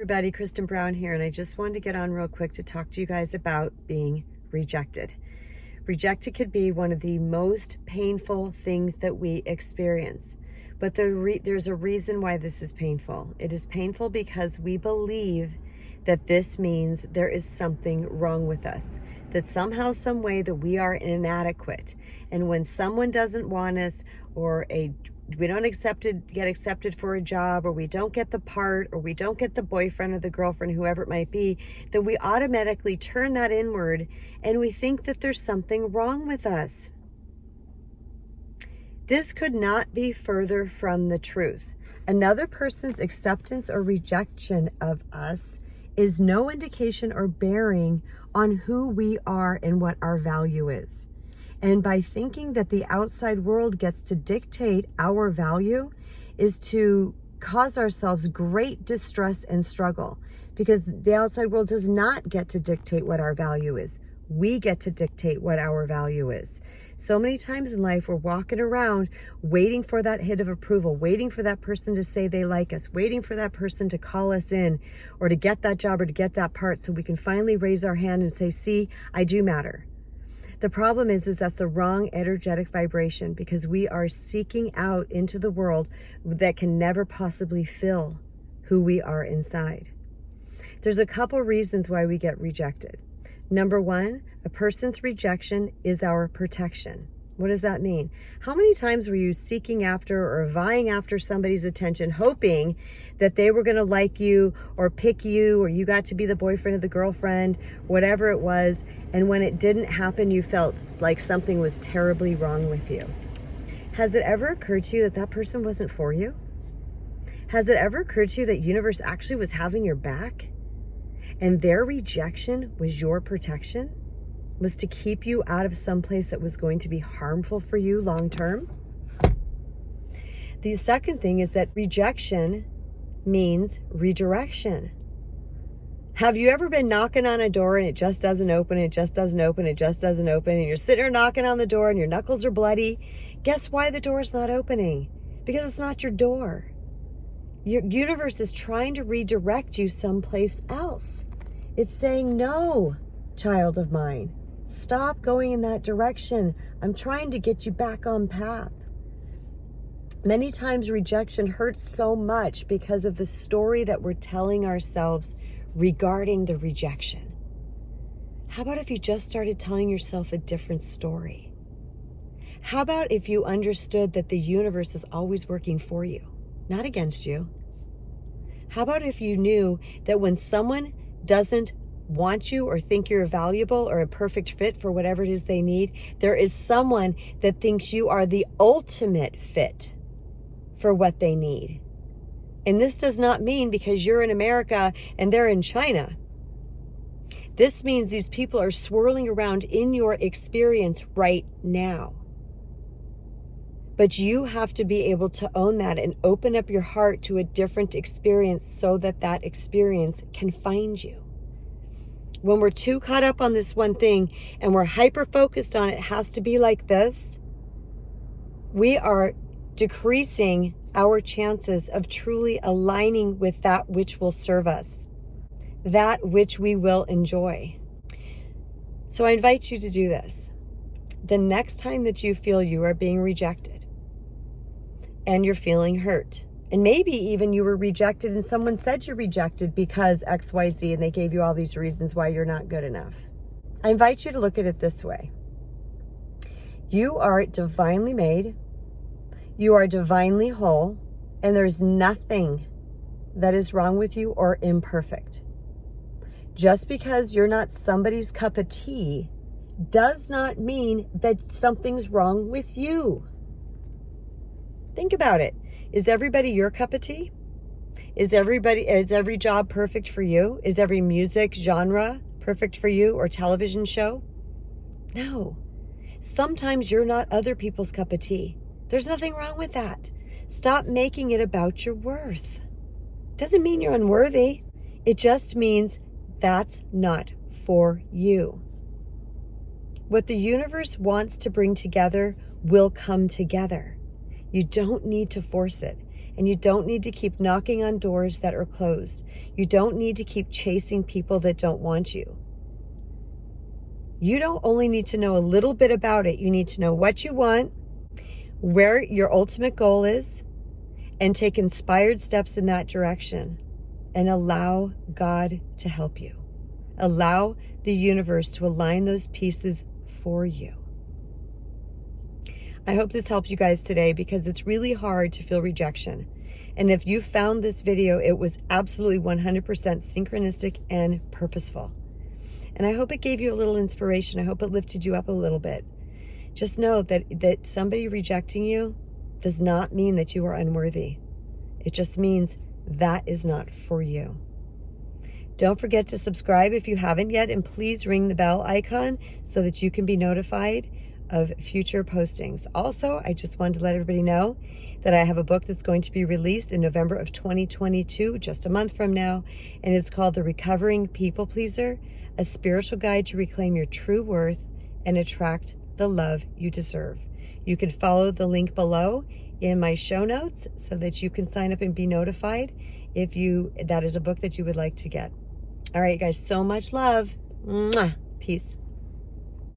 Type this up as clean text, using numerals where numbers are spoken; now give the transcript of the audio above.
Everybody, Kristen Brown here, and I just wanted to get on real quick to talk to you guys about being rejected. Rejected could be one of the most painful things that we experience, but there's a reason why this is painful. It is painful because we believe that this means there is something wrong with us, that somehow, some way that we are inadequate. And when someone doesn't want us, or we don't get accepted for a job, or we don't get the part, or we don't get the boyfriend or the girlfriend, whoever it might be, that we automatically turn that inward and we think that there's something wrong with us. This could not be further from the truth. Another person's acceptance or rejection of us is no indication or bearing on who we are and what our value is. And by thinking that the outside world gets to dictate our value is to cause ourselves great distress and struggle, because the outside world does not get to dictate what our value is. We get to dictate what our value is. So many times in life, we're walking around waiting for that hit of approval, waiting for that person to say they like us, waiting for that person to call us in, or to get that job or to get that part, so we can finally raise our hand and say, see, I do matter. The problem is that's the wrong energetic vibration, because we are seeking out into the world that can never possibly fill who we are inside. There's a couple reasons why we get rejected. Number one, a person's rejection is our protection. What does that mean? How many times were you seeking after or vying after somebody's attention, hoping that they were going to like you or pick you, or you got to be the boyfriend or the girlfriend, whatever it was, and when it didn't happen, you felt like something was terribly wrong with you? Has it ever occurred to you that that person wasn't for you? Has it ever occurred to you that universe actually was having your back, and their rejection was your protection? Was to keep you out of some place that was going to be harmful for you long term? The second thing is that rejection means redirection. Have you ever been knocking on a door and it just doesn't open, it just doesn't open, it just doesn't open, and you're sitting there knocking on the door and your knuckles are bloody? Guess why the door's not opening? Because it's not your door. Your universe is trying to redirect you someplace else. It's saying, no, child of mine, stop going in that direction. I'm trying to get you back on path. Many times rejection hurts so much because of the story that we're telling ourselves regarding the rejection. How about if you just started telling yourself a different story? How about if you understood that the universe is always working for you, not against you? How about if you knew that when someone doesn't want you or think you're valuable or a perfect fit for whatever it is they need, there is someone that thinks you are the ultimate fit for what they need? And this does not mean because you're in America and they're in China. This means these people are swirling around in your experience right now. But you have to be able to own that and open up your heart to a different experience so that that experience can find you. When we're too caught up on this one thing and we're hyper focused on it has to be like this, we are decreasing our chances of truly aligning with that which will serve us, that which we will enjoy. So I invite you to do this. The next time that you feel you are being rejected and you're feeling hurt, and maybe even you were rejected and someone said you're rejected because XYZ, and they gave you all these reasons why you're not good enough. I invite you to look at it this way. You are divinely made. You are divinely whole, and there's nothing that is wrong with you or imperfect. Just because you're not somebody's cup of tea does not mean that something's wrong with you. Think about it. Is everybody your cup of tea? Is every job perfect for you? Is every music genre perfect for you, or television show? No. Sometimes you're not other people's cup of tea. There's nothing wrong with that. Stop making it about your worth. Doesn't mean you're unworthy. It just means that's not for you. What the universe wants to bring together will come together. You don't need to force it. And you don't need to keep knocking on doors that are closed. You don't need to keep chasing people that don't want you. You don't only need to know a little bit about it. You need to know what you want, where your ultimate goal is, and take inspired steps in that direction. And allow God to help you. Allow the universe to align those pieces for you. I hope this helped you guys today, because it's really hard to feel rejection. And if you found this video, it was absolutely 100% synchronistic and purposeful. And I hope it gave you a little inspiration. I hope it lifted you up a little bit. Just know that somebody rejecting you does not mean that you are unworthy. It just means that is not for you. Don't forget to subscribe if you haven't yet, and please ring the bell icon so that you can be notified of future postings. Also, I just wanted to let everybody know that I have a book that's going to be released in November of 2022, just a month from now, and it's called The Recovering People Pleaser, a spiritual guide to reclaim your true worth and attract the love you deserve. You can follow the link below in my show notes so that you can sign up and be notified if that is a book that you would like to get. All right, guys, so much love. Mwah. Peace.